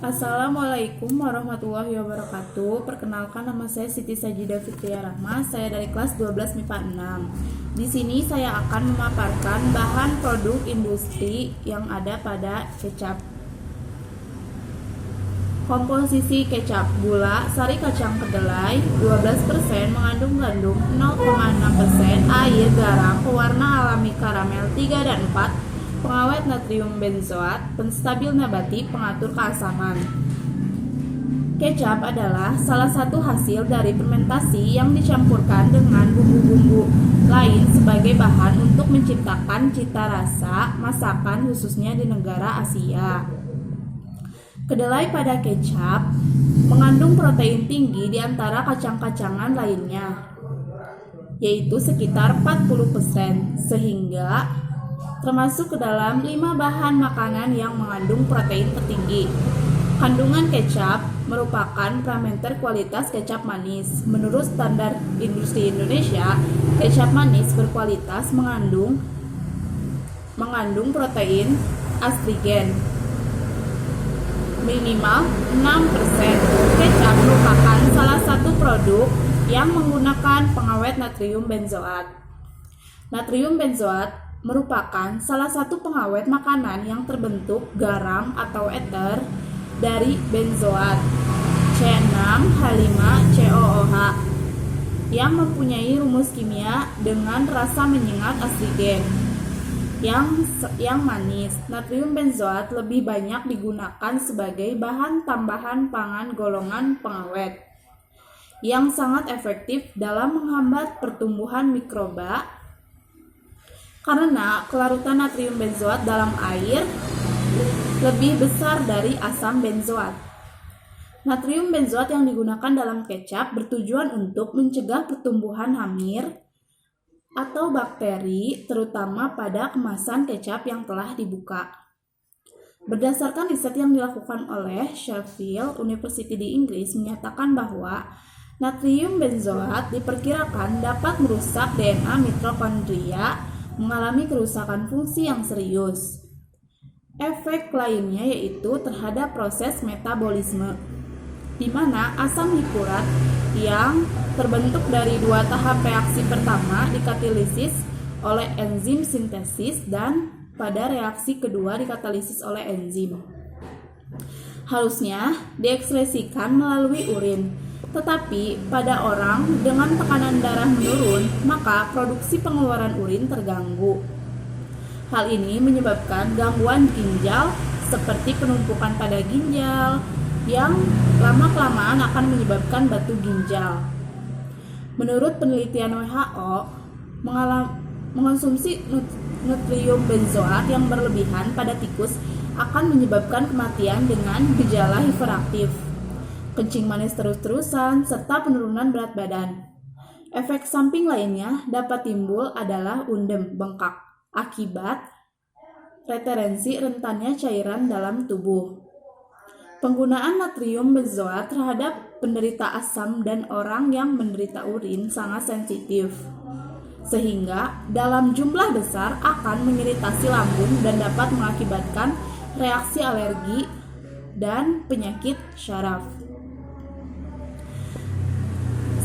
Assalamualaikum warahmatullahi wabarakatuh. Perkenalkan, nama saya Siti Sajidah Fitria Rahma. Saya dari kelas 12 MIPA 6. Di sini saya akan memaparkan bahan produk industri yang ada pada kecap. Komposisi kecap: gula, sari kacang kedelai 12%, mengandung gandum 0,6%, air, garam, pewarna alami karamel 3 dan 4, pengawet natrium benzoat, penstabil nabati, pengatur keasaman. Kecap adalah salah satu hasil dari fermentasi yang dicampurkan dengan bumbu-bumbu lain sebagai bahan untuk menciptakan cita rasa masakan, khususnya di negara Asia. Kedelai pada kecap mengandung protein tinggi di antara kacang-kacangan lainnya, yaitu sekitar 40%, sehingga termasuk ke dalam 5 bahan makanan yang mengandung protein tertinggi. Kandungan kecap merupakan parameter kualitas kecap manis. Menurut standar industri Indonesia, kecap manis berkualitas mengandung protein astrigen minimal 6%. Kecap merupakan salah satu produk yang menggunakan pengawet natrium benzoat. Natrium benzoat merupakan salah satu pengawet makanan yang terbentuk garam atau eter dari benzoat C6H5COOH yang mempunyai rumus kimia dengan rasa menyengat astrigen yang manis. Natrium benzoat lebih banyak digunakan sebagai bahan tambahan pangan golongan pengawet yang sangat efektif dalam menghambat pertumbuhan mikroba karena kelarutan natrium benzoat dalam air lebih besar dari asam benzoat. Natrium benzoat yang digunakan dalam kecap bertujuan untuk mencegah pertumbuhan hamir atau bakteri, terutama pada kemasan kecap yang telah dibuka. Berdasarkan riset yang dilakukan oleh Sheffield University di Inggris menyatakan bahwa natrium benzoat diperkirakan dapat merusak DNA mitokondria, mengalami kerusakan fungsi yang serius. Efek lainnya yaitu terhadap proses metabolisme, di mana asam hikurat yang terbentuk dari 2 tahap reaksi pertama dikatalisis oleh enzim sintesis dan pada reaksi kedua dikatalisis oleh enzim. Harusnya diekskresikan melalui urin, tetapi pada orang dengan tekanan darah menurun, maka produksi pengeluaran urin terganggu. Hal ini menyebabkan gangguan ginjal seperti penumpukan pada ginjal yang lama-kelamaan akan menyebabkan batu ginjal. Menurut penelitian WHO, mengonsumsi natrium benzoat yang berlebihan pada tikus akan menyebabkan kematian dengan gejala hiperaktif, kencing manis terus-terusan, serta penurunan berat badan. Efek samping lainnya dapat timbul adalah undem, bengkak, akibat retensi rentannya cairan dalam tubuh. Penggunaan natrium benzoat terhadap penderita asam dan orang yang menderita urin sangat sensitif, sehingga dalam jumlah besar akan mengiritasi lambung dan dapat mengakibatkan reaksi alergi dan penyakit syaraf.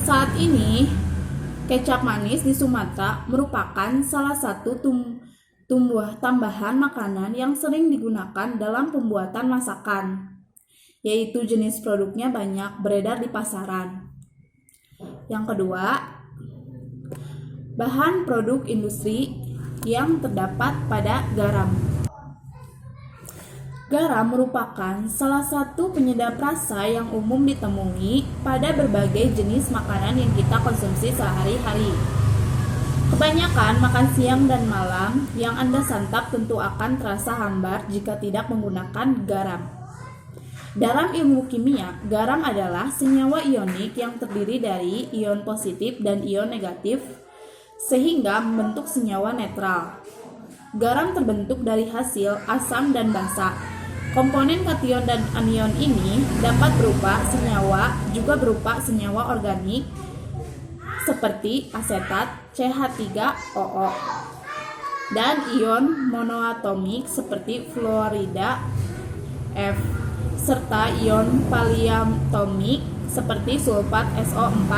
Saat ini, kecap manis di Sumatera merupakan salah satu tambahan makanan yang sering digunakan dalam pembuatan masakan, yaitu jenis produknya banyak beredar di pasaran. Yang kedua, bahan produk industri yang terdapat pada garam. Garam merupakan salah satu penyedap rasa yang umum ditemui pada berbagai jenis makanan yang kita konsumsi sehari-hari. Kebanyakan makan siang dan malam yang Anda santap tentu akan terasa hambar jika tidak menggunakan garam. Dalam ilmu kimia, garam adalah senyawa ionik yang terdiri dari ion positif dan ion negatif, sehingga membentuk senyawa netral. Garam terbentuk dari hasil asam dan basa. Komponen kation dan anion ini dapat berupa senyawa, juga berupa senyawa organik seperti asetat CH3OO dan ion monoatomik seperti fluorida F. serta ion paliatomik seperti sulfat SO4.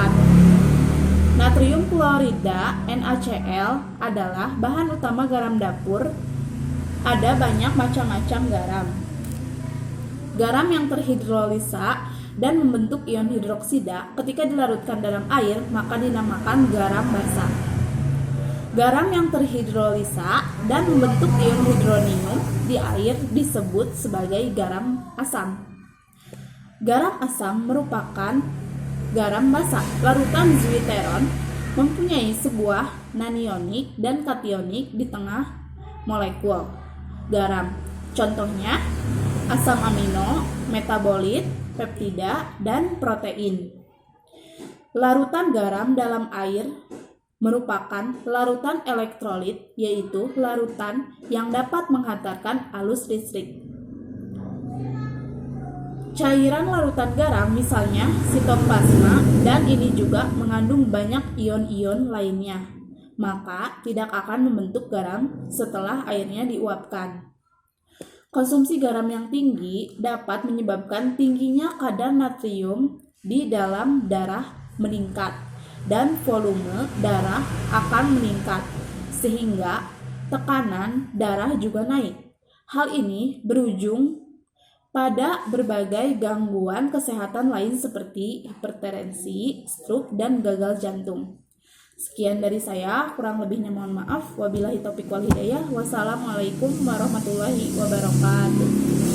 Natrium klorida NaCl adalah bahan utama garam dapur. Ada banyak macam-macam garam. Garam yang terhidrolisa dan membentuk ion hidroksida ketika dilarutkan dalam air maka dinamakan garam basa. Garam yang terhidrolisa dan membentuk ion hidronium di air disebut sebagai garam asam. Garam asam merupakan garam basa. Larutan zwitteron mempunyai sebuah nanionik dan kationik di tengah molekul garam. Contohnya asam amino, metabolit, peptida, dan protein. Larutan garam dalam air merupakan larutan elektrolit, yaitu larutan yang dapat menghantarkan arus listrik. Cairan larutan garam misalnya sitoplasma dan ini juga mengandung banyak ion-ion lainnya, maka tidak akan membentuk garam setelah airnya diuapkan. Konsumsi garam yang tinggi dapat menyebabkan tingginya kadar natrium di dalam darah meningkat dan volume darah akan meningkat sehingga tekanan darah juga naik. Hal ini berujung pada berbagai gangguan kesehatan lain seperti hipertensi, stroke, dan gagal jantung. Sekian dari saya, kurang lebihnya mohon maaf. Wabillahi taufiq wal hidayah. Wassalamualaikum warahmatullahi wabarakatuh.